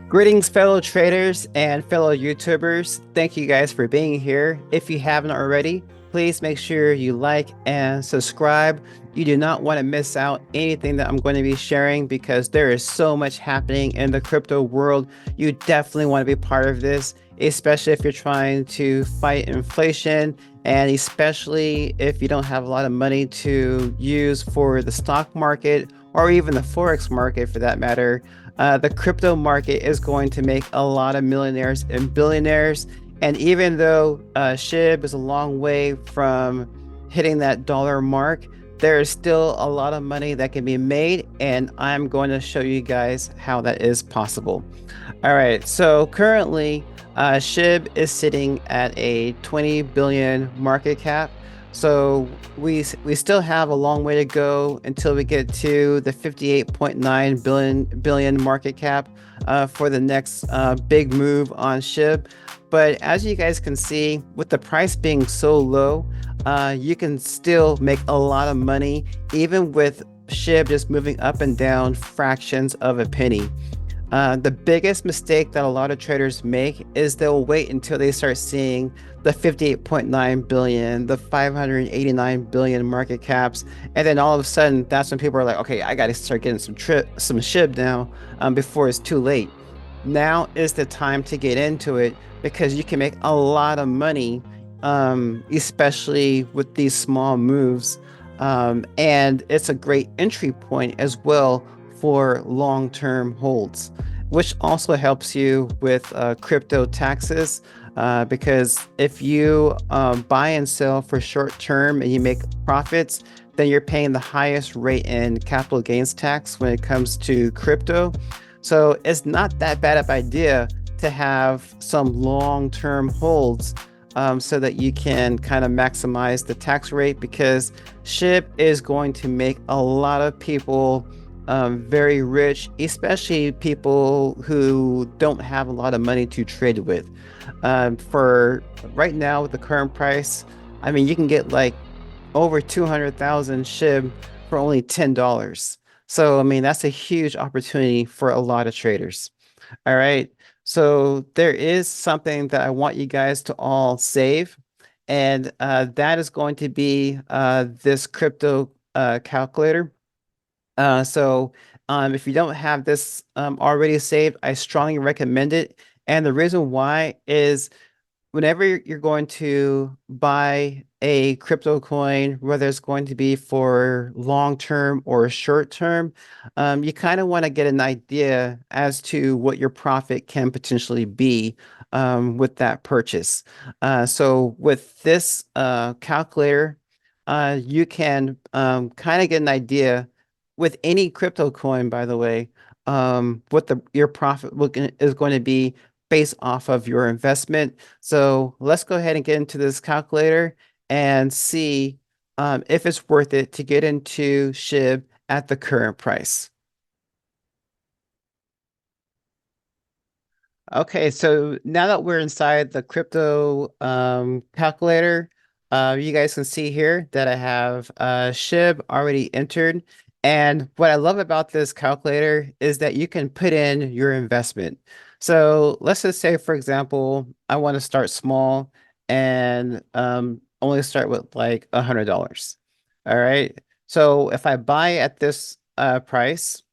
Greetings, fellow traders and fellow YouTubers. Thank you guys for being here. If you haven't already, please make sure you like and subscribe. You do not want to miss out anything that I'm going to be sharing because there is so much happening in the crypto world. You definitely want to be part of this, especially if you're trying to fight inflation and especially if you don't have a lot of money to use for the stock market or even the Forex market for that matter. The crypto market is going to make a lot of millionaires and billionaires. And even though Shib is a long way from hitting that dollar mark, there is still a lot of money that can be made. And I'm going to show you guys how that is possible. All right. So currently, Shib is sitting at a 20 billion market cap. So we still have a long way to go until we get to the 58.9 billion market cap for the next big move on SHIB. But as you guys can see, with the price being so low, you can still make a lot of money, even with SHIB just moving up and down fractions of a penny. The biggest mistake that a lot of traders make is they'll wait until they start seeing the 58.9 billion, the 589 billion market caps, and then all of a sudden, that's when people are like, okay, I got to start getting some SHIB now, before it's too late. Now is the time to get into it because you can make a lot of money, especially with these small moves, and it's a great entry point as well for long-term holds, which also helps you with crypto taxes. Because if you buy and sell for short term and you make profits, then you're paying the highest rate in capital gains tax when it comes to crypto. So it's not that bad of an idea to have some long-term holds, so that you can kind of maximize the tax rate, because SHIB is going to make a lot of people very rich, especially people who don't have a lot of money to trade with. For right now, with the current price, I mean, you can get like over 200,000 SHIB for only $10. So, I mean, that's a huge opportunity for a lot of traders. All right. So there is something that I want you guys to all save, and that is going to be this crypto calculator. If you don't have this already saved, I strongly recommend it. And the reason why is whenever you're going to buy a crypto coin, whether it's going to be for long term or short term, you kind of want to get an idea as to what your profit can potentially be with that purchase. So with this calculator, you can kind of get an idea with any crypto coin, by the way, what your profit is going to be based off of your investment. So let's go ahead and get into this calculator and see if it's worth it to get into SHIB at the current price. Okay, so now that we're inside the crypto calculator, you guys can see here that I have SHIB already entered. And what I love about this calculator is that you can put in your investment. So let's just say, for example, I want to start small and only start with like $100. All right. So if I buy at this price,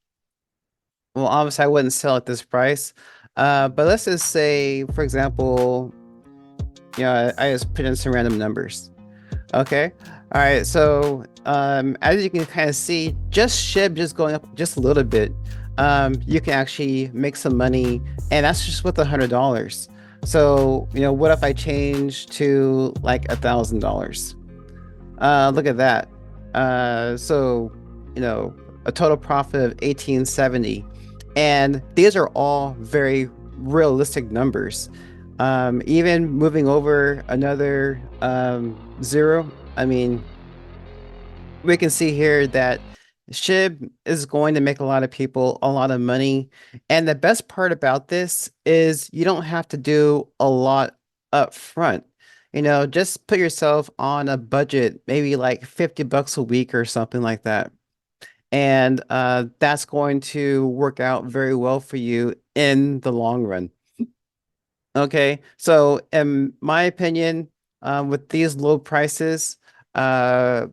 well, obviously I wouldn't sell at this price. But let's just say, for example, I just put in some random numbers. Okay. All right. So, as you can kind of see, just SHIB just going up just a little bit, you can actually make some money, and that's just with $100. So, what if I change to like $1,000? Look at that. So, a total profit of 1870. And these are all very realistic numbers. Even moving over another zero, I mean, we can see here that SHIB is going to make a lot of people a lot of money. And the best part about this is you don't have to do a lot up front. Just put yourself on a budget, maybe like 50 bucks a week or something like that. and that's going to work out very well for you in the long run. Okay, so in my opinion, with these low prices, I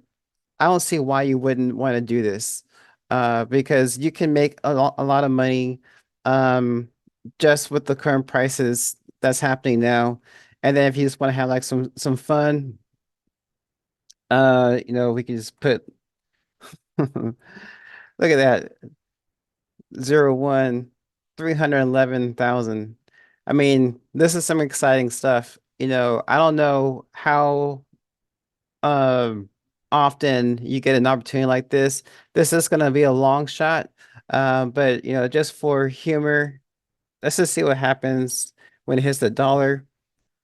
don't see why you wouldn't want to do this, because you can make a lot of money, um, just with the current prices that's happening now. And then if you just want to have like some fun, we can just put look at that 01 311,000. I mean, this is some exciting stuff. I don't know how um often you get an opportunity like this. This is going to be a long shot, but just for humor, let's just see what happens when it hits the dollar.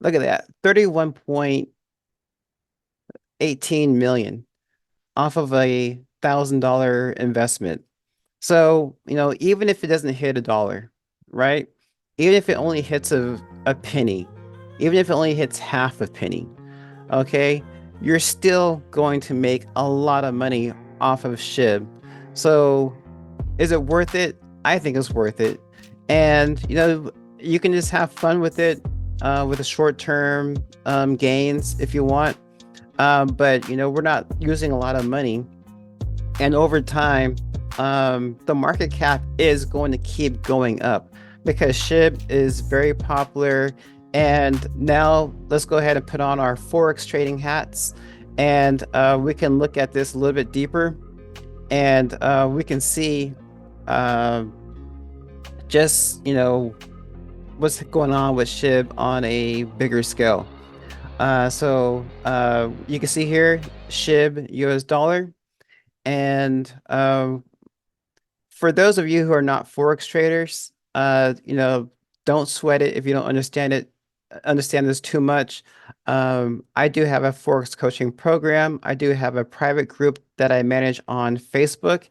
Look at that, 31.18 million off of a $1,000 investment. So, even if it doesn't hit a dollar, right? Even if it only hits a penny, even if it only hits half a penny, okay, you're still going to make a lot of money off of Shib. So, is it worth it? I think it's worth it. And, you can just have fun with it, with the short-term gains if you want. But, we're not using a lot of money. And over time, the market cap is going to keep going up because Shib is very popular. And now let's go ahead and put on our Forex trading hats, and we can look at this a little bit deeper, and we can see uh, just, what's going on with Shib on a bigger scale. So you can see here, Shib US dollar. And for those of you who are not Forex traders, don't sweat it if you don't understand this too much. I do have a Forex coaching program. I do have a private group that I manage on Facebook.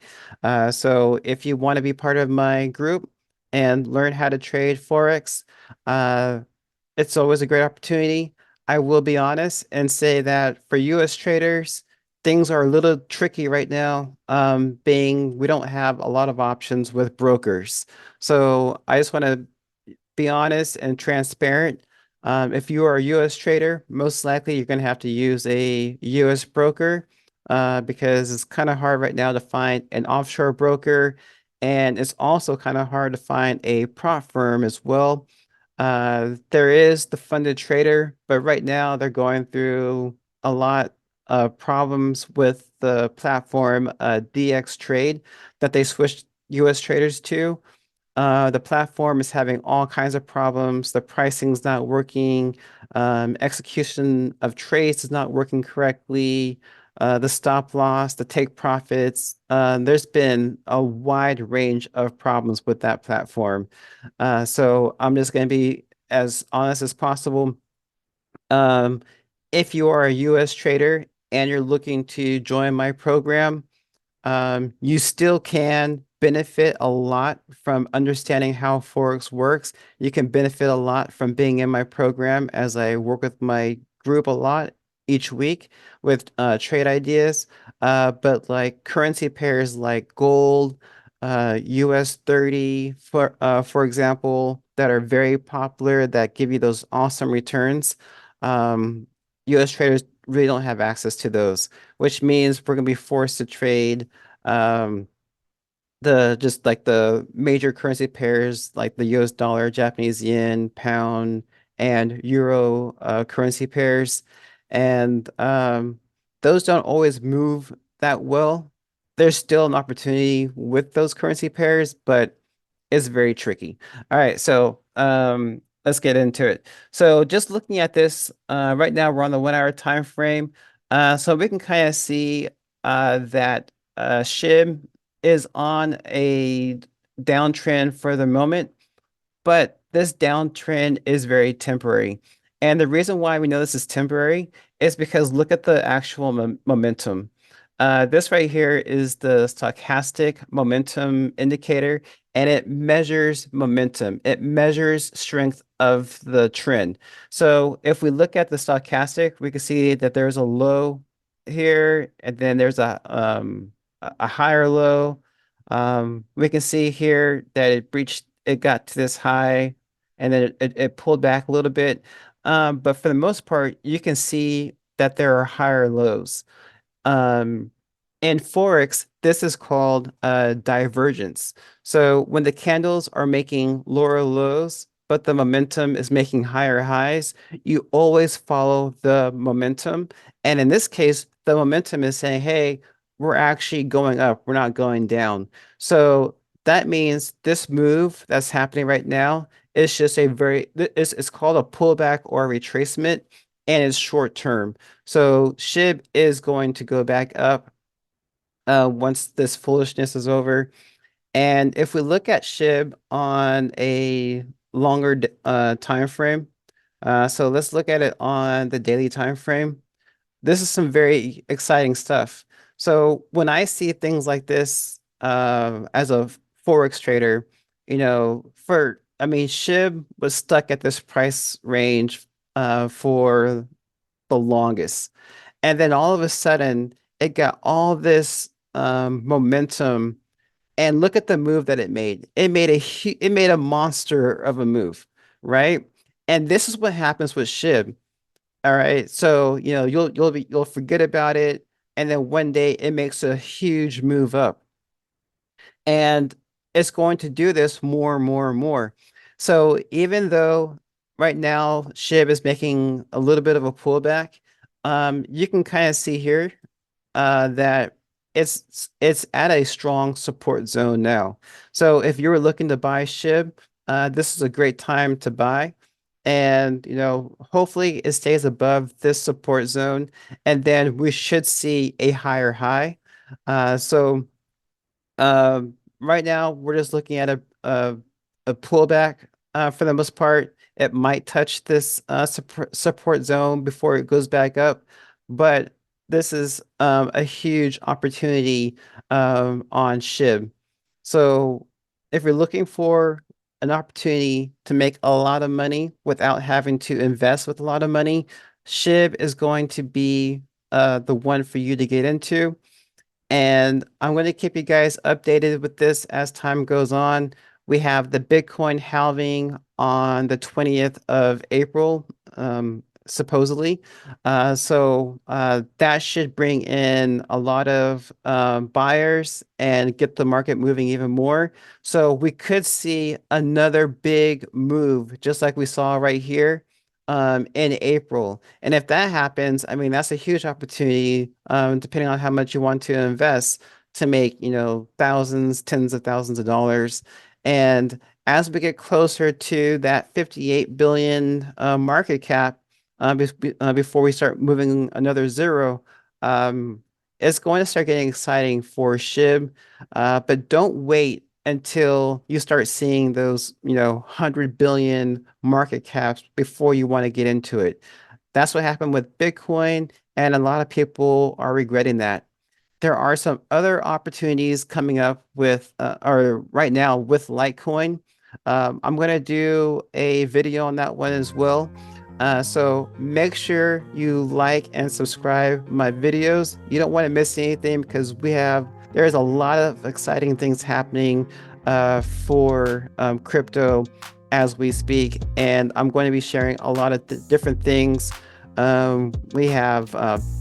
So if you want to be part of my group and learn how to trade Forex, uh, it's always a great opportunity. I will be honest and say that for US traders, things are a little tricky right now, being we don't have a lot of options with brokers. So I just want to be honest and transparent. If you are a US trader, most likely you're going to have to use a US broker, because it's kind of hard right now to find an offshore broker. And it's also kind of hard to find a prop firm as well. There is the funded trader, but right now they're going through a lot of problems with the platform DX Trade that they switched US traders to. The platform is having all kinds of problems. The pricing's not working. Execution of trades is not working correctly. The stop loss, the take profits. There's been a wide range of problems with that platform. So I'm just going to be as honest as possible. Um, if you are a US trader and you're looking to join my program, you still can benefit a lot from understanding how Forex works. You can benefit a lot from being in my program as I work with my group a lot each week with trade ideas. But like currency pairs like gold, US 30, for example, that are very popular, that give you those awesome returns. Um, US traders really don't have access to those, which means we're going to be forced to trade um, the just like the major currency pairs like the US dollar, Japanese yen, pound, and euro currency pairs. And those don't always move that well. There's still an opportunity with those currency pairs, but it's very tricky. All right, so let's get into it. So just looking at this, right now we're on the 1 hour time frame. So we can kind of see that Shib is on a downtrend for the moment, but this downtrend is very temporary. And the reason why we know this is temporary is because look at the actual momentum. This right here is the stochastic momentum indicator, and it measures momentum. It measures strength of the trend. So if we look at the stochastic, we can see that there's a low here, and then there's a a higher low. We can see here that it got to this high, and then it pulled back a little bit. But for the most part, you can see that there are higher lows. Um, in Forex, this is called divergence. So when the candles are making lower lows, but the momentum is making higher highs, you always follow the momentum. And in this case, the momentum is saying, hey, we're actually going up, we're not going down. So that means this move that's happening right now is just it's called a pullback or a retracement, and it's short term. So Shib is going to go back up once this foolishness is over. And if we look at Shib on a longer time frame, so let's look at it on the daily time frame. This is some very exciting stuff. So when I see things like this, as a Forex trader, I mean, Shib was stuck at this price range for the longest. And then all of a sudden, it got all this momentum. And look at the move that it made. It made a monster of a move, right? And this is what happens with Shib. All right. So, you'll forget about it, and then one day it makes a huge move up. And it's going to do this more and more and more. So even though right now Shib is making a little bit of a pullback, you can kind of see here that it's at a strong support zone now. So if you were looking to buy Shib, this is a great time to buy. And hopefully it stays above this support zone, and then we should see a higher high. So right now, we're just looking at a pullback for the most part. It might touch this support zone before it goes back up, but this is a huge opportunity on Shib. So if you're looking for an opportunity to make a lot of money without having to invest with a lot of money, Shib is going to be the one for you to get into. And I'm going to keep you guys updated with this as time goes on. We have the Bitcoin halving on the 20th of April, supposedly. So that should bring in a lot of buyers and get the market moving even more. So we could see another big move, just like we saw right here in April. And if that happens, I mean, that's a huge opportunity, depending on how much you want to invest to make, thousands, tens of thousands of dollars. And as we get closer to that 58 billion market cap, before we start moving another zero, um, it's going to start getting exciting for Shib. But don't wait until you start seeing those, 100 billion market caps before you want to get into it. That's what happened with Bitcoin, and a lot of people are regretting that. There are some other opportunities coming up or right now with Litecoin. I'm going to do a video on that one as well. So make sure you like and subscribe my videos. You don't want to miss anything because there's a lot of exciting things happening for crypto as we speak. And I'm going to be sharing a lot of different things. We have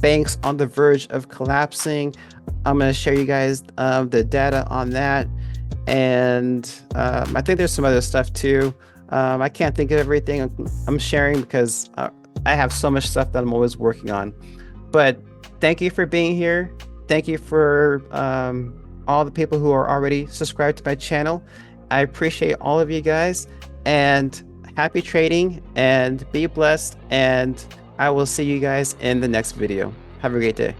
banks on the verge of collapsing. I'm going to share you guys the data on that. And I think there's some other stuff too. I can't think of everything I'm sharing because I have so much stuff that I'm always working on. But thank you for being here. Thank you for all the people who are already subscribed to my channel. I appreciate all of you guys, and happy trading, and be blessed. And I will see you guys in the next video. Have a great day.